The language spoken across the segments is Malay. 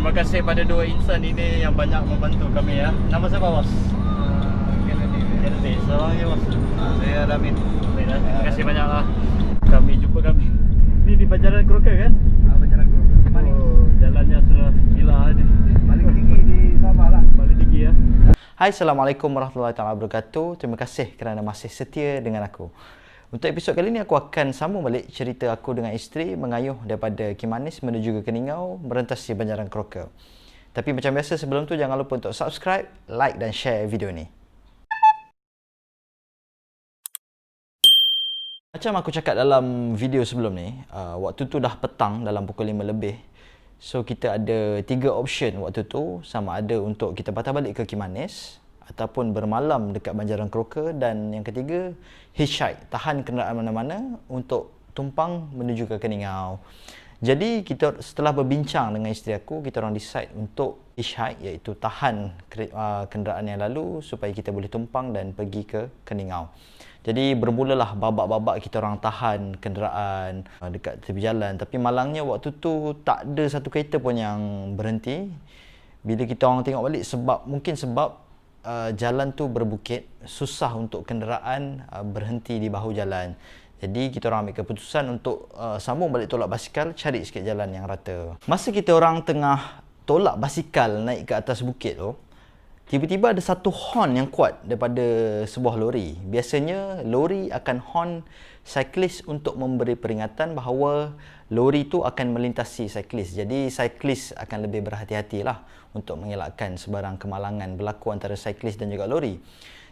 Terima kasih pada dua insan ini yang banyak membantu kami ya. Nama siapa bos? Kennedy. Kennedy. Selamat ya bos. Saya Ramin. Terima kasih banyak lah. Kami jumpa kami. Ini di Banjaran Kroker kan? Banjaran Kroker. Oh, jalannya sudah gila ni. Paling tinggi di Sabah lah. Paling tinggi ya. Hai, Assalamualaikum warahmatullahi wabarakatuh. Terima kasih kerana masih setia dengan aku. Untuk episod kali ini aku akan sambung balik cerita aku dengan isteri mengayuh daripada Kimanis menuju ke Keningau merentasi Banjaran Kroker. Tapi macam biasa sebelum tu jangan lupa untuk subscribe, like dan share video ni. Macam aku cakap dalam video sebelum ni, waktu tu dah petang dalam pukul 5 lebih. So kita ada 3 option waktu tu, sama ada untuk kita patah balik ke Kimanis ataupun bermalam dekat Banjaran Kroker, dan yang ketiga hitchhike, tahan kenderaan mana-mana untuk tumpang menuju ke Keningau. Jadi kita setelah berbincang dengan isteri aku, kita orang decide untuk hitchhike, iaitu tahan kenderaan yang lalu supaya kita boleh tumpang dan pergi ke Keningau. Jadi bermulalah babak-babak kita orang tahan kenderaan dekat tepi jalan, tapi malangnya waktu tu tak ada satu kereta pun yang berhenti. Bila kita orang tengok balik, mungkin sebab jalan tu berbukit, susah untuk kenderaan berhenti di bahu jalan. Jadi kita orang ambil keputusan untuk sambung balik tolak basikal, cari sikit jalan yang rata. Masa kita orang tengah tolak basikal naik ke atas bukit tu, tiba-tiba ada satu horn yang kuat daripada sebuah lori. Biasanya lori akan horn cyclist untuk memberi peringatan bahawa lori tu akan melintasi cyclist. Jadi cyclist akan lebih berhati-hati lah untuk mengelakkan sebarang kemalangan berlaku antara cyclist dan juga lori.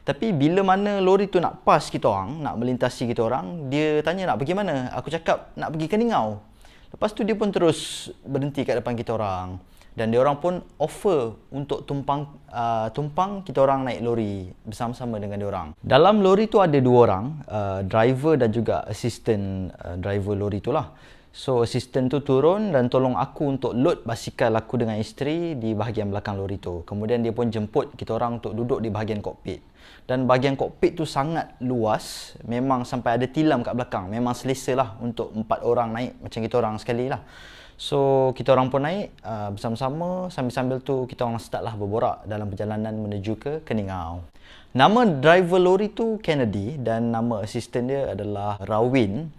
Tapi bila mana lori tu nak pas kita orang, nak melintasi kita orang, dia tanya nak pergi mana. Aku cakap nak pergi Keningau. Lepas tu dia pun terus berhenti kat depan kita orang. Dan dia orang pun offer untuk tumpang kita orang naik lori bersama-sama dengan dia orang. Dalam lori tu ada 2 orang, driver dan juga assistant driver lori tu lah. So assistant tu turun dan tolong aku untuk load basikal aku dengan isteri di bahagian belakang lori tu. Kemudian dia pun jemput kita orang untuk duduk di bahagian kokpit. Dan bahagian kokpit tu sangat luas, memang sampai ada tilam kat belakang. Memang selesa lah untuk 4 orang naik macam kita orang sekali lah. So kita orang pun naik bersama-sama, sambil-sambil tu kita orang start lah berborak dalam perjalanan menuju ke Keningau. Nama driver lori tu Kennedy dan nama assistant dia adalah Rawin.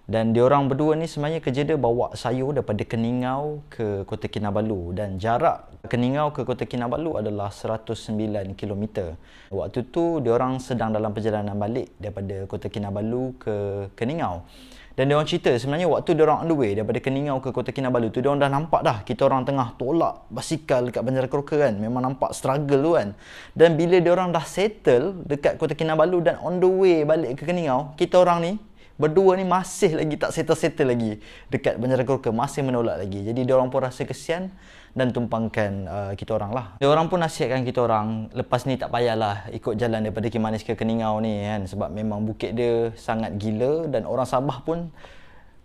Dan diorang berdua ni sebenarnya kerja dia bawa sayur daripada Keningau ke Kota Kinabalu, dan jarak Keningau ke Kota Kinabalu adalah 109 km. Waktu tu diorang sedang dalam perjalanan balik daripada Kota Kinabalu ke Keningau. Dan diorang cerita sebenarnya waktu diorang on the way daripada Keningau ke Kota Kinabalu tu, diorang dah nampak dah kita orang tengah tolak basikal dekat Banjaran Kroker kan. Memang nampak struggle tu kan. Dan bila diorang dah settle dekat Kota Kinabalu dan on the way balik ke Keningau, kita orang ni berdua ni masih lagi tak settle-settle lagi dekat Banjaran Kroker, masih menolak lagi. Jadi diorang pun rasa kesian dan tumpangkan kita orang lah. Diorang pun nasihatkan kita orang, lepas ni tak payahlah ikut jalan daripada Kimanis ke Keningau ni kan, sebab memang bukit dia sangat gila dan orang Sabah pun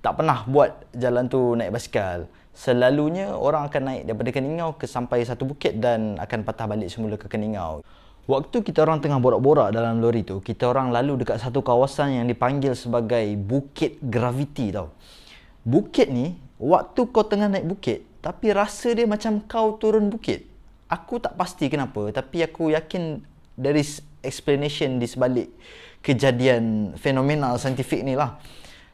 tak pernah buat jalan tu naik basikal. Selalunya orang akan naik daripada Keningau ke sampai satu bukit dan akan patah balik semula ke Keningau. Waktu kita orang tengah borak-borak dalam lori tu, kita orang lalu dekat satu kawasan yang dipanggil sebagai Bukit Graviti tau. Bukit ni, waktu kau tengah naik bukit, tapi rasa dia macam kau turun bukit. Aku tak pasti kenapa, tapi aku yakin there is explanation di sebalik kejadian fenomenal saintifik ni lah.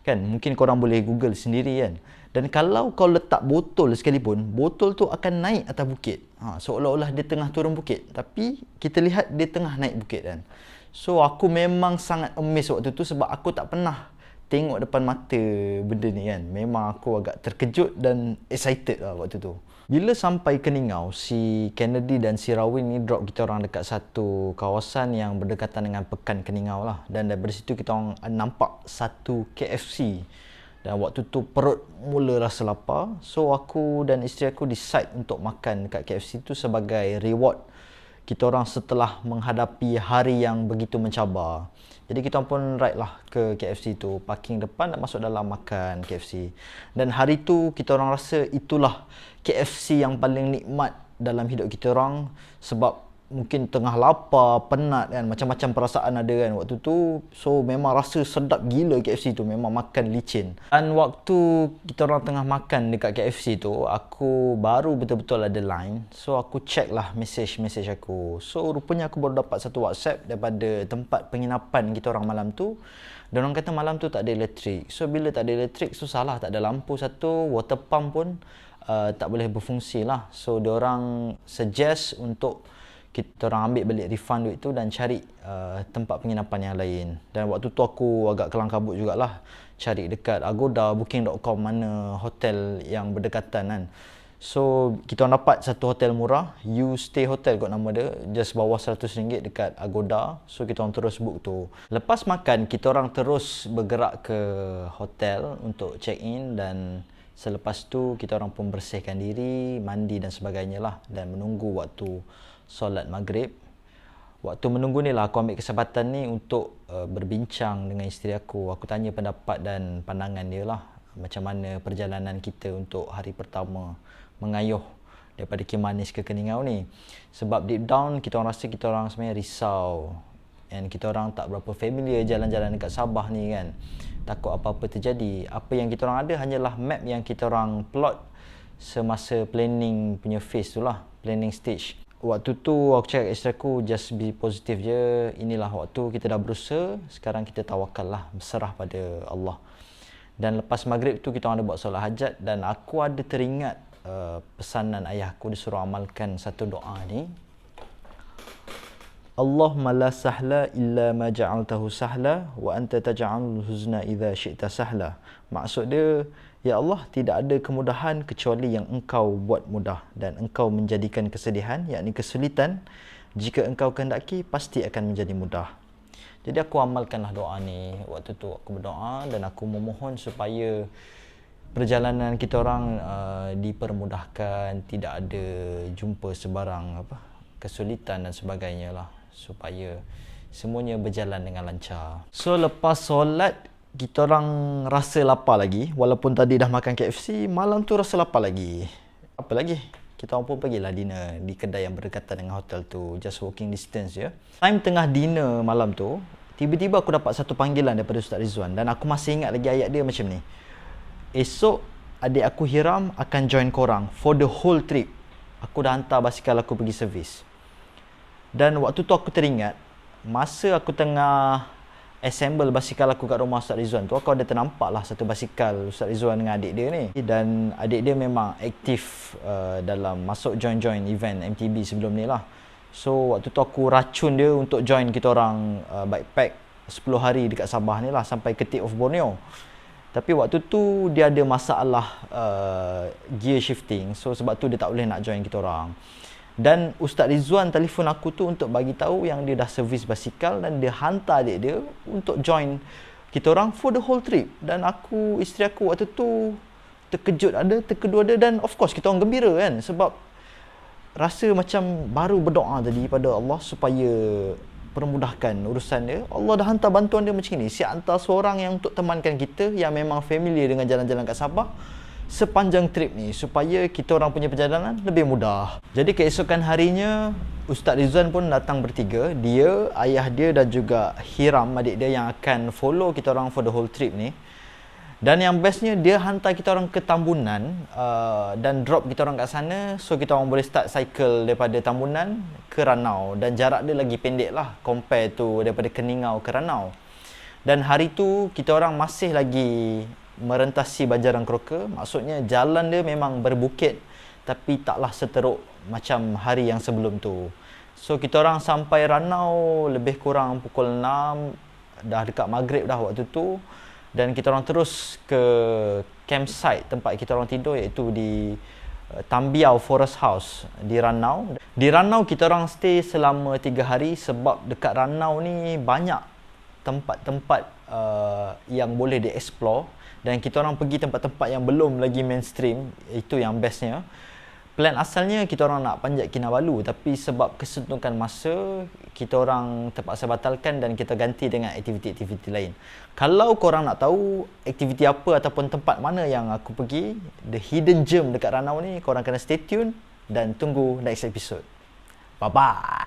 Kan, mungkin korang boleh Google sendiri kan. Dan kalau kau letak botol sekalipun, botol tu akan naik atas bukit. Seolah-olah dia tengah turun bukit, tapi kita lihat dia tengah naik bukit kan. So aku memang sangat amazed waktu tu, sebab aku tak pernah tengok depan mata benda ni kan. Memang aku agak terkejut dan excited lah waktu tu. Bila sampai Keningau, si Kennedy dan si Rawin ni drop kita orang dekat satu kawasan yang berdekatan dengan Pekan Keningau lah. Dan dari situ kita orang nampak satu KFC. Dan waktu tu perut mula rasa lapar. So aku dan isteri aku decide untuk makan dekat KFC tu sebagai reward kita orang setelah menghadapi hari yang begitu mencabar. Jadi kita pun ride lah ke KFC tu, parking depan dan masuk dalam makan KFC. Dan hari tu kita orang rasa itulah KFC yang paling nikmat dalam hidup kita orang, sebab mungkin tengah lapar, penat kan, macam-macam perasaan ada kan waktu tu. So memang rasa sedap gila KFC tu, memang makan licin. Dan waktu kita orang tengah makan dekat KFC tu, aku baru betul-betul ada line. So aku check lah message aku. So rupanya aku baru dapat satu WhatsApp daripada tempat penginapan kita orang malam tu. Dan orang kata malam tu tak ada elektrik. So bila tak ada elektrik, susah lah, tak ada lampu satu, water pump pun tak boleh berfungsi lah. So diorang suggest untuk kita orang ambil balik refund duit tu dan cari tempat penginapan yang lain. Dan waktu tu aku agak kelang kabut jugalah, cari dekat Agoda, booking.com mana hotel yang berdekatan kan. So kita orang dapat satu hotel murah, You Stay Hotel kot nama dia, just bawah RM100 dekat Agoda. So kita orang terus book tu. Lepas makan, kita orang terus bergerak ke hotel untuk check in, dan selepas tu kita orang pun bersihkan diri, mandi dan sebagainya lah, dan menunggu waktu solat maghrib. Waktu menunggu ni lah aku ambil kesempatan ni untuk berbincang dengan isteri aku. Aku tanya pendapat dan pandangan dia lah, macam mana perjalanan kita untuk hari pertama mengayuh daripada Kimanis ke Keningau ni. Sebab deep down kita orang rasa kita orang sebenarnya risau, and kita orang tak berapa familiar jalan-jalan dekat Sabah ni kan. Takut apa-apa terjadi. Apa yang kita orang ada hanyalah map yang kita orang plot semasa planning punya phase tu lah, planning stage. Waktu tu aku cakap isteri aku, just be positive je, inilah waktu kita dah berusaha, sekarang kita tawakal lah, berserah pada Allah. Dan lepas maghrib tu kita orang ada buat solat hajat, dan aku ada teringat pesanan ayahku, disuruh amalkan satu doa ni. Allahumma la sahla illa ma ja'altahu sahla wa anta taj'alul huzna idza syi'ta sahla. Maksud dia, ya Allah, tidak ada kemudahan kecuali yang engkau buat mudah, dan engkau menjadikan kesedihan, yakni kesulitan, jika engkau kehendaki pasti akan menjadi mudah. Jadi aku amalkanlah doa ni. Waktu tu aku berdoa dan aku memohon supaya perjalanan kita orang dipermudahkan, tidak ada jumpa sebarang kesulitan dan sebagainya lah, supaya semuanya berjalan dengan lancar. So lepas solat, kita orang rasa lapar lagi. Walaupun tadi dah makan KFC, malam tu rasa lapar lagi. Apa lagi? Kita orang pun pergilah dinner di kedai yang berdekatan dengan hotel tu, just walking distance je. Time tengah dinner malam tu, tiba-tiba aku dapat satu panggilan daripada Ustaz Rizwan, dan aku masih ingat lagi ayat dia macam ni. Esok adik aku Hiram akan join korang for the whole trip. Aku dah hantar basikal aku pergi servis. Dan waktu tu aku teringat, masa aku tengah assemble basikal aku kat rumah Ustaz Rizwan tu, aku ada ternampak lah satu basikal Ustaz Rizwan dengan adik dia ni. Dan adik dia memang aktif dalam masuk join event MTB sebelum ni lah. So waktu tu aku racun dia untuk join kita orang backpack 10 hari dekat Sabah ni lah, sampai ke Tip of Borneo. Tapi waktu tu dia ada masalah gear shifting, so sebab tu dia tak boleh nak join kita orang. Dan Ustaz Rizwan telefon aku tu untuk bagi tahu yang dia dah servis basikal dan dia hantar adik dia untuk join kita orang for the whole trip. Dan aku, isteri aku waktu tu terkejut ada, terkedu ada, dan of course kita orang gembira kan, sebab rasa macam baru berdoa tadi pada Allah supaya permudahkan urusan dia. Allah dah hantar bantuan dia macam ni. Siap hantar seorang yang untuk temankan kita yang memang familiar dengan jalan-jalan kat Sabah sepanjang trip ni, supaya kita orang punya perjalanan lebih mudah. Jadi keesokan harinya Ustaz Rizwan pun datang bertiga. Dia, ayah dia dan juga Hiram, adik dia, yang akan follow kita orang for the whole trip ni. Dan yang bestnya, dia hantar kita orang ke Tambunan dan drop kita orang kat sana. So kita orang boleh start cycle daripada Tambunan ke Ranau, dan jarak dia lagi pendek lah compare tu daripada Keningau ke Ranau. Dan hari tu kita orang masih lagi merentasi Banjaran Keroka. Maksudnya jalan dia memang berbukit, tapi taklah seteruk macam hari yang sebelum tu. So kita orang sampai Ranau lebih kurang pukul 6, dah dekat maghrib dah waktu tu. Dan kita orang terus ke campsite tempat kita orang tidur, iaitu di Tambiau Forest House di Ranau. Di Ranau kita orang stay selama 3 hari, sebab dekat Ranau ni banyak tempat-tempat yang boleh di-explore, dan kita orang pergi tempat-tempat yang belum lagi mainstream. Itu yang bestnya. Plan asalnya kita orang nak panjat Kinabalu, tapi sebab kesuntukan masa, kita orang terpaksa batalkan dan kita ganti dengan aktiviti-aktiviti lain. Kalau korang nak tahu aktiviti apa ataupun tempat mana yang aku pergi, the hidden gem dekat Ranau ni, korang kena stay tune dan tunggu next episode. Bye-bye!